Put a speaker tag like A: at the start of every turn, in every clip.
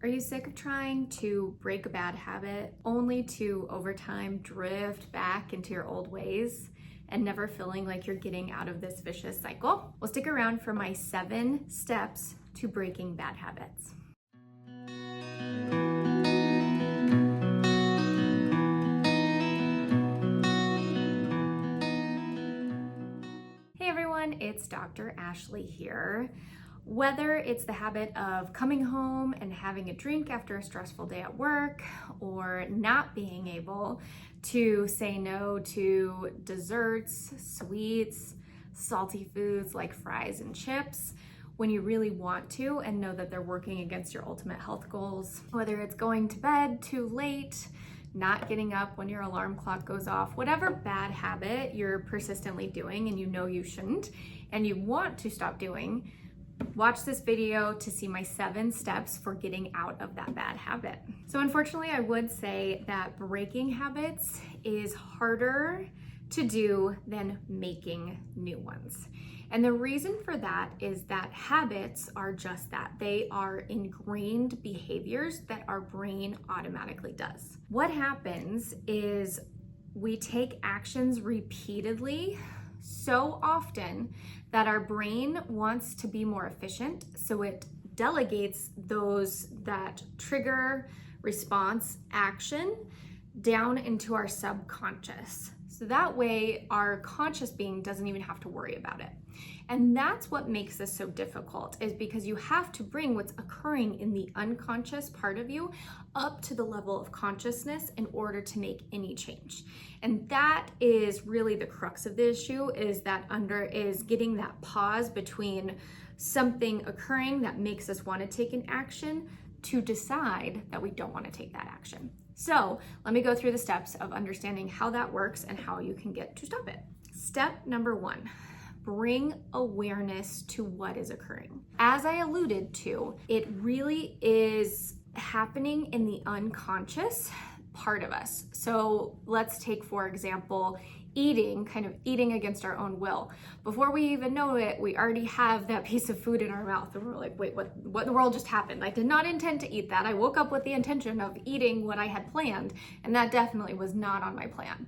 A: Are you sick of trying to break a bad habit only to over time drift back into your old ways and never feeling like you're getting out of this vicious cycle? Well, stick around for my 7 steps to breaking bad habits. Hey everyone, it's Dr. Ashley here. Whether it's the habit of coming home and having a drink after a stressful day at work, or not being able to say no to desserts, sweets, salty foods like fries and chips when you really want to and know that they're working against your ultimate health goals, whether it's going to bed too late, not getting up when your alarm clock goes off, whatever bad habit you're persistently doing and you know you shouldn't and you want to stop doing, watch this video to see my 7 steps for getting out of that bad habit. So unfortunately, I would say that breaking habits is harder to do than making new ones. And the reason for that is that habits are just that. They are ingrained behaviors that our brain automatically does. What happens is we take actions repeatedly so often that our brain wants to be more efficient, so it delegates that trigger, response, action down into our subconscious. So that way our conscious being doesn't even have to worry about it. And that's what makes this so difficult, is because you have to bring what's occurring in the unconscious part of you up to the level of consciousness in order to make any change. And that is really the crux of the issue, is getting that pause between something occurring that makes us want to take an action to decide that we don't want to take that action. So let me go through the steps of understanding how that works and how you can get to stop it. Step number 1, bring awareness to what is occurring. As I alluded to, it really is happening in the unconscious part of us. So let's take, for example, eating against our own will. Before we even know it, we already have that piece of food in our mouth and we're like, wait, what in the world just happened? I did not intend to eat that. I woke up with the intention of eating what I had planned, and that definitely was not on my plan.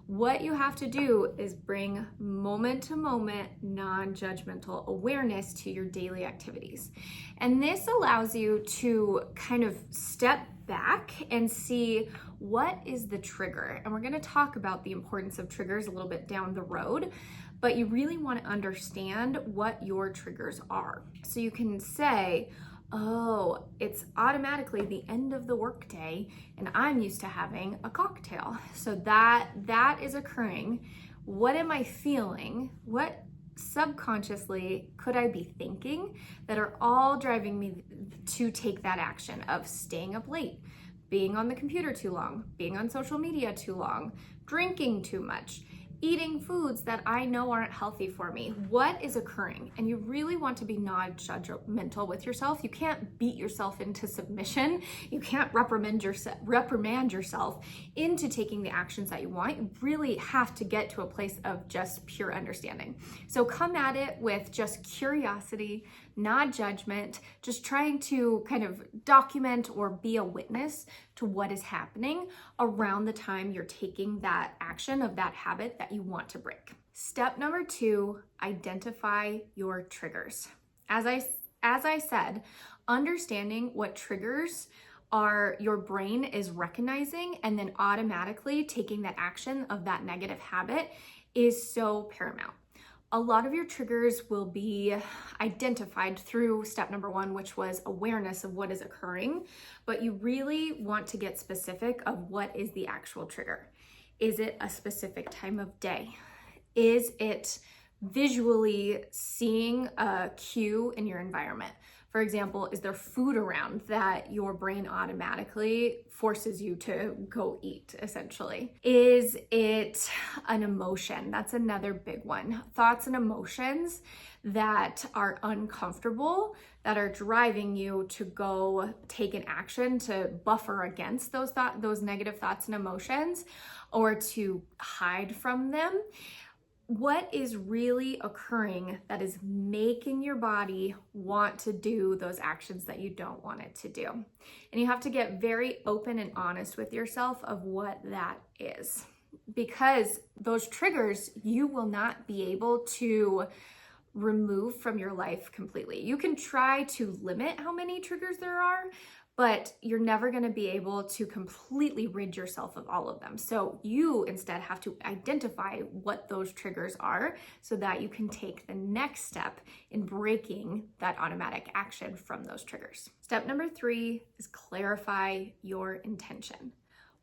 A: What you have to do is bring moment to moment, non-judgmental awareness to your daily activities. And this allows you to kind of step back and see what is the trigger. And we're going to talk about the importance of triggers a little bit down the road, but you really want to understand what your triggers are. So you can say, oh, it's automatically the end of the workday and I'm used to having a cocktail. So that is occurring. What am I feeling? What subconsciously could I be thinking that are all driving me to take that action of staying up late, being on the computer too long, being on social media too long, drinking too much, eating foods that I know aren't healthy for me? What is occurring? And you really want to be non-judgmental with yourself. You can't beat yourself into submission. You can't reprimand yourself into taking the actions that you want. You really have to get to a place of just pure understanding. So come at it with just curiosity, not judgment, just trying to kind of document or be a witness to what is happening around the time you're taking that action of that habit that you want to break. Step number 2, identify your triggers. As I said, understanding what triggers your brain is recognizing and then automatically taking that action of that negative habit is so paramount. A lot of your triggers will be identified through step number 1, which was awareness of what is occurring, but you really want to get specific of what is the actual trigger. Is it a specific time of day? Is it visually seeing a cue in your environment? For example, is there food around that your brain automatically forces you to go eat, essentially? Is it an emotion? That's another big one. Thoughts and emotions that are uncomfortable, that are driving you to go take an action to buffer against those negative thoughts and emotions, or to hide from them. what is really occurring that is making your body want to do those actions that you don't want it to do. And you have to get very open and honest with yourself of what that is, because those triggers you will not be able to remove from your life completely. You can try to limit how many triggers there are, but you're never going to be able to completely rid yourself of all of them. So you instead have to identify what those triggers are so that you can take the next step in breaking that automatic action from those triggers. Step number 3 is clarify your intention.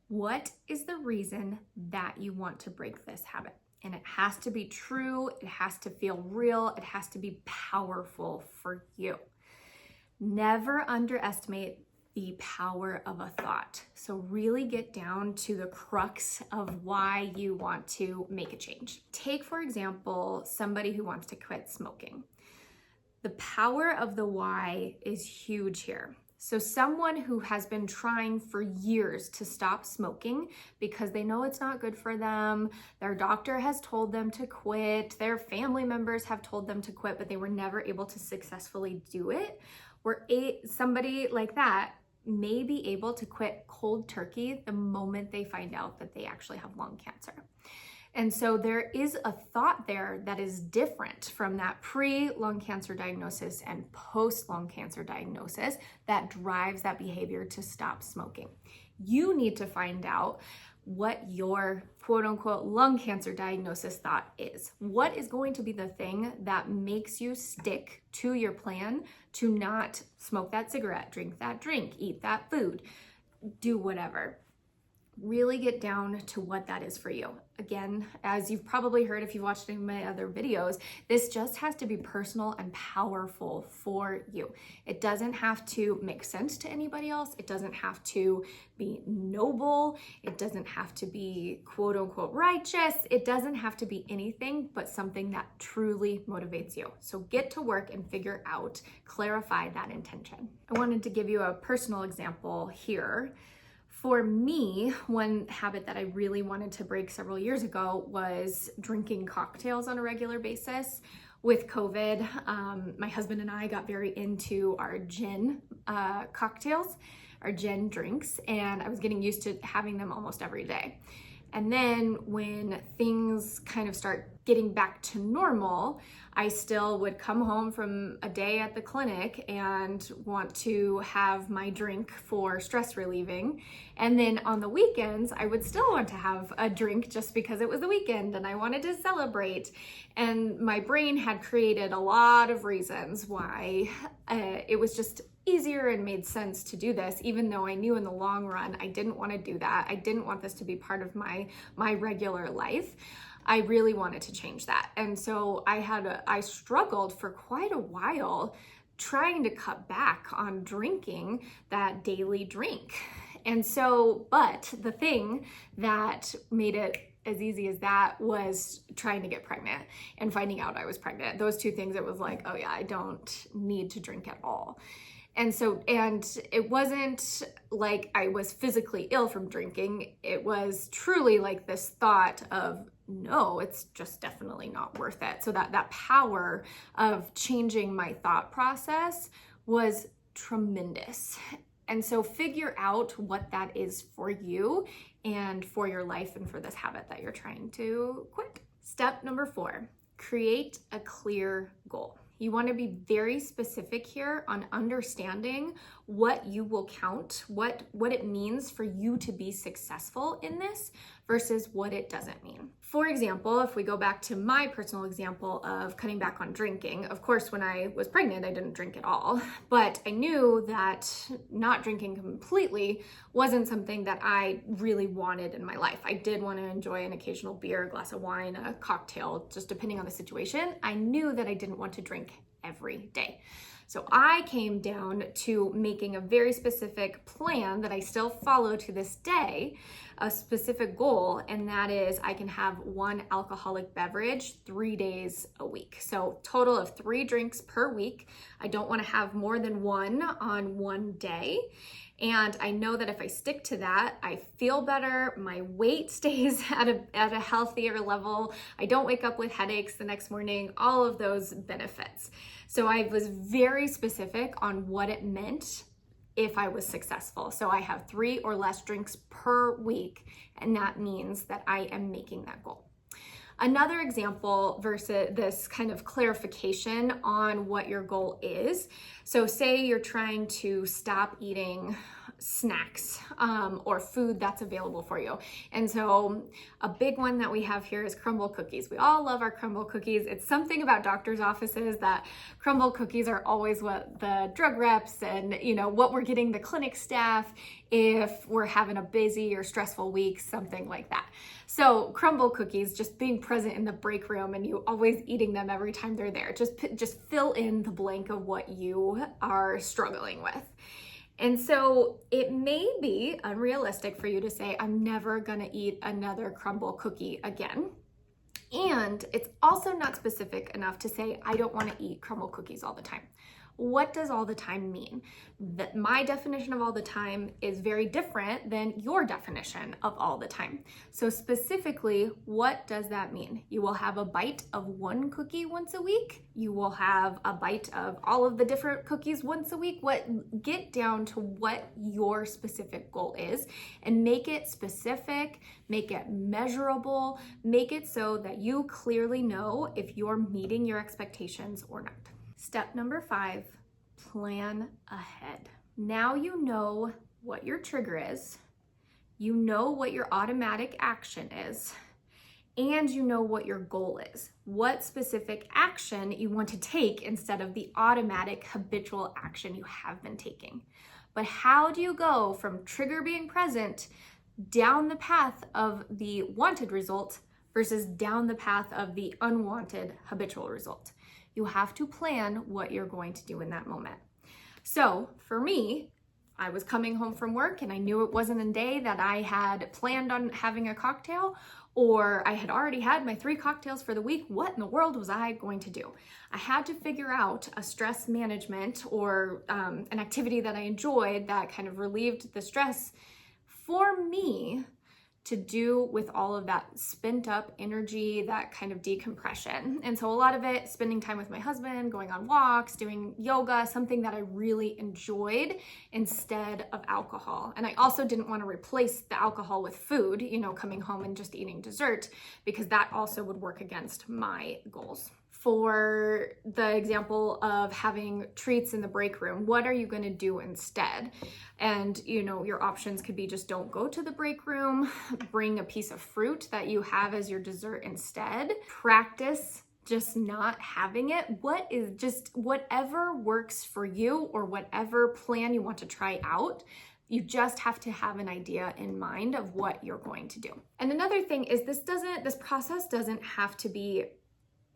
A: What is the reason that you want to break this habit? And it has to be true, it has to feel real, it has to be powerful for you. Never underestimate the power of a thought. So really get down to the crux of why you want to make a change. Take, for example, somebody who wants to quit smoking. The power of the why is huge here. So someone who has been trying for years to stop smoking because they know it's not good for them, their doctor has told them to quit, their family members have told them to quit, but they were never able to successfully do it. Somebody like that may be able to quit cold turkey the moment they find out that they actually have lung cancer. And so there is a thought there that is different from that pre-lung cancer diagnosis and post-lung cancer diagnosis that drives that behavior to stop smoking. You need to find out what your quote unquote lung cancer diagnosis thought is. What is going to be the thing that makes you stick to your plan to not smoke that cigarette, drink that drink, eat that food, do whatever. Really get down to what that is for you. Again, as you've probably heard if you've watched any of my other videos, this just has to be personal and powerful for you. It doesn't have to make sense to anybody else. It doesn't have to be noble. It doesn't have to be quote unquote righteous. It doesn't have to be anything but something that truly motivates you. So get to work and figure out, clarify that intention. I wanted to give you a personal example here. For me, one habit that I really wanted to break several years ago was drinking cocktails on a regular basis. With COVID, my husband and I got very into our gin cocktails, our gin drinks, and I was getting used to having them almost every day. And then when things kind of start getting back to normal, I still would come home from a day at the clinic and want to have my drink for stress relieving. And then on the weekends, I would still want to have a drink just because it was the weekend and I wanted to celebrate. And my brain had created a lot of reasons why it was just easier and made sense to do this, even though I knew in the long run I didn't want to do that. I didn't want this to be part of my regular life. I really wanted to change that. And so I struggled for quite a while trying to cut back on drinking that daily drink. And so, but the thing that made it as easy as that was trying to get pregnant and finding out I was pregnant. Those two things, it was like, oh yeah, I don't need to drink at all. And it wasn't like I was physically ill from drinking. It was truly like this thought of, no, it's just definitely not worth it. So that power of changing my thought process was tremendous. And so figure out what that is for you and for your life and for this habit that you're trying to quit. Step number 4, create a clear goal. You want to be very specific here on understanding what you will count, what it means for you to be successful in this versus what it doesn't mean. For example, if we go back to my personal example of cutting back on drinking, of course, when I was pregnant, I didn't drink at all, but I knew that not drinking completely wasn't something that I really wanted in my life. I did want to enjoy an occasional beer, a glass of wine, a cocktail, just depending on the situation. I knew that I didn't want to drink every day. So I came down to making a very specific plan that I still follow to this day, a specific goal, and that is I can have 1 alcoholic beverage 3 days a week. So total of 3 drinks per week. I don't want to have more than 1 on one day. And I know that if I stick to that, I feel better, my weight stays at a healthier level, I don't wake up with headaches the next morning, all of those benefits. So I was very specific on what it meant if I was successful. So I have 3 or less drinks per week, and that means that I am making that goal. Another example versus this kind of clarification on what your goal is. So say you're trying to stop eating snacks or food that's available for you. And so a big one that we have here is crumble cookies. We all love our crumble cookies. It's something about doctors' offices that crumble cookies are always what the drug reps and what we're getting the clinic staff if we're having a busy or stressful week, something like that. So crumble cookies, just being present in the break room and you always eating them every time they're there. Just fill in the blank of what you are struggling with. And so it may be unrealistic for you to say, I'm never gonna eat another crumble cookie again. And it's also not specific enough to say, I don't wanna eat crumble cookies all the time. What does all the time mean? That my definition of all the time is very different than your definition of all the time. So specifically, what does that mean? You will have a bite of one cookie once a week. You will have a bite of all of the different cookies once a week. Get down to what your specific goal is and make it specific, make it measurable, make it so that you clearly know if you're meeting your expectations or not. Step number 5, plan ahead. Now you know what your trigger is, you know what your automatic action is, and you know what your goal is. What specific action you want to take instead of the automatic habitual action you have been taking. But how do you go from trigger being present down the path of the wanted result versus down the path of the unwanted habitual result? You have to plan what you're going to do in that moment. So for me, I was coming home from work and I knew it wasn't a day that I had planned on having a cocktail, or I had already had my 3 cocktails for the week. What in the world was I going to do? I had to figure out a stress management or an activity that I enjoyed that kind of relieved the stress for me to do with all of that spent up energy, that kind of decompression. And so a lot of it, spending time with my husband, going on walks, doing yoga, something that I really enjoyed instead of alcohol. And I also didn't want to replace the alcohol with food, coming home and just eating dessert, because that also would work against my goals. For the example of having treats in the break room, what are you going to do instead? And your options could be just don't go to the break room, bring a piece of fruit that you have as your dessert instead. Practice just not having it. Whatever works for you or whatever plan you want to try out. You just have to have an idea in mind of what you're going to do. And another thing is this process doesn't have to be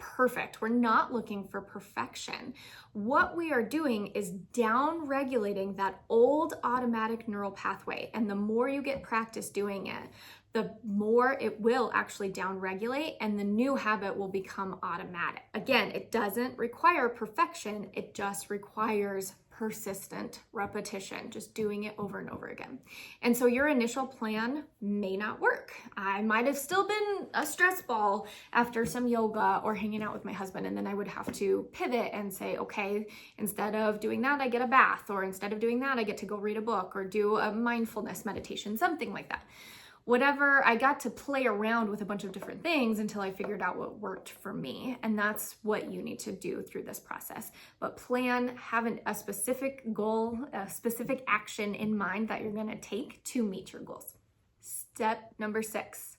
A: perfect. We're not looking for perfection. What we are doing is down regulating that old automatic neural pathway. And the more you get practice doing it, the more it will actually down regulate and the new habit will become automatic. Again, it doesn't require perfection. It just requires persistent repetition, just doing it over and over again. And so your initial plan may not work. I might have still been a stress ball after some yoga or hanging out with my husband, and then I would have to pivot and say, okay, instead of doing that, I get a bath, or instead of doing that, I get to go read a book or do a mindfulness meditation, something like that. Whatever, I got to play around with a bunch of different things until I figured out what worked for me. And that's what you need to do through this process. But plan, have a specific goal, a specific action in mind that you're gonna take to meet your goals. Step number 6,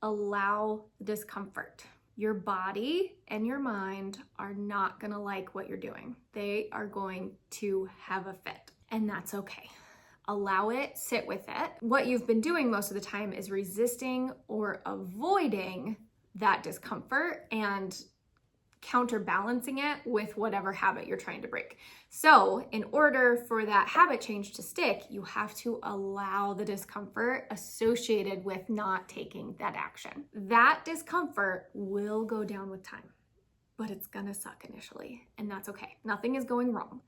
A: allow discomfort. Your body and your mind are not gonna like what you're doing. They are going to have a fit, and that's okay. Allow it, sit with it. What you've been doing most of the time is resisting or avoiding that discomfort and counterbalancing it with whatever habit you're trying to break. So in order for that habit change to stick, you have to allow the discomfort associated with not taking that action. That discomfort will go down with time, but it's gonna suck initially, and that's okay. Nothing is going wrong.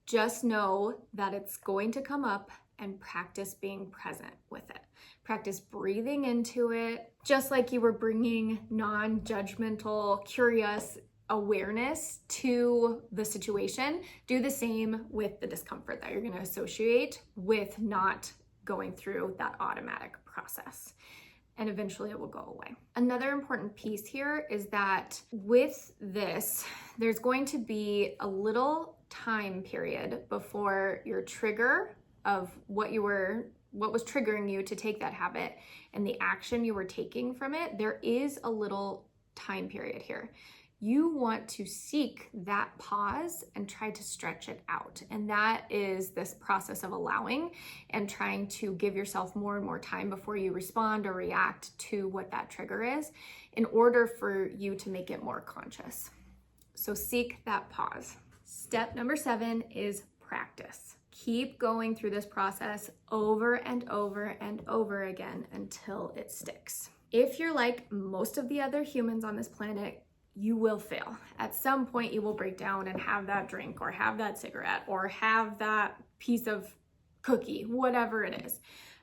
A: Just know that it's going to come up and practice being present with it. Practice breathing into it, just like you were bringing non-judgmental, curious awareness to the situation. Do the same with the discomfort that you're going to associate with not going through that automatic process. And eventually it will go away. Another important piece here is that with this, there's going to be a little time period before your trigger of what was triggering you to take that habit and the action you were taking from it. There is a little time period here. You want to seek that pause and try to stretch it out. And that is this process of allowing and trying to give yourself more and more time before you respond or react to what that trigger is in order for you to make it more conscious. So seek that pause. Step number 7 is practice. Keep going through this process over and over and over again until it sticks. If you're like most of the other humans on this planet, you will fail. At some point, you will break down and have that drink or have that cigarette or have that piece of cookie, whatever it is.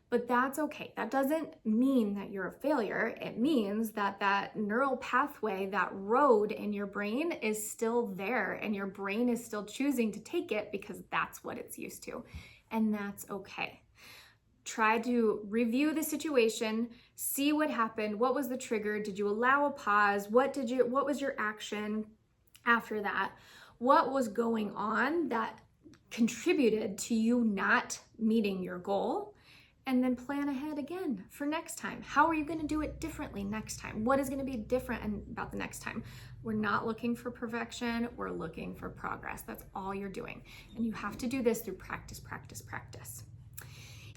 A: But that's okay. That doesn't mean that you're a failure. It means that that neural pathway, that road in your brain is still there and your brain is still choosing to take it because that's what it's used to. And that's okay. Try to review the situation, see what happened, what was the trigger, did you allow a pause, what was your action after that, what was going on that contributed to you not meeting your goal, and then plan ahead again for next time. How are you going to do it differently next time? What is going to be different about the next time? We're not looking for perfection, we're looking for progress. That's all you're doing. And you have to do this through practice, practice, practice.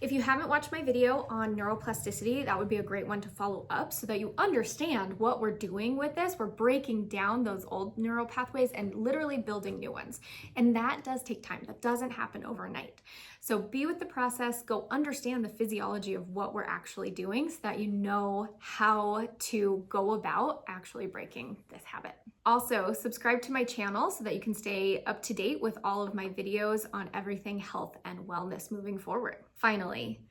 A: If you haven't watched my video on neuroplasticity, that would be a great one to follow up so that you understand what we're doing with this. We're breaking down those old neural pathways and literally building new ones. And that does take time. That doesn't happen overnight. So be with the process, go understand the physiology of what we're actually doing so that you know how to go about actually breaking this habit. Also, subscribe to my channel so that you can stay up to date with all of my videos on everything health and wellness moving forward. Finally,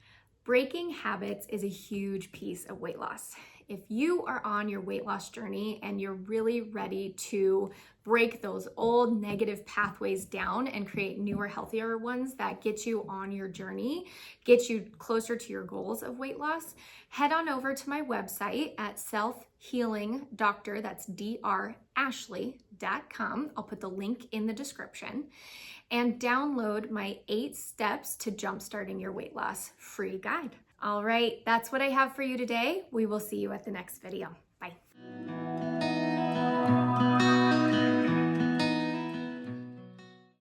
A: breaking habits is a huge piece of weight loss. If you are on your weight loss journey and you're really ready to break those old negative pathways down and create newer, healthier ones that get you on your journey, get you closer to your goals of weight loss, head on over to my website at selfhealingdoctor, that's drashley.com. I'll put the link in the description, and download my 8 steps to jumpstarting your weight loss free guide. All right, that's what I have for you today. We will see you at the next video. Bye.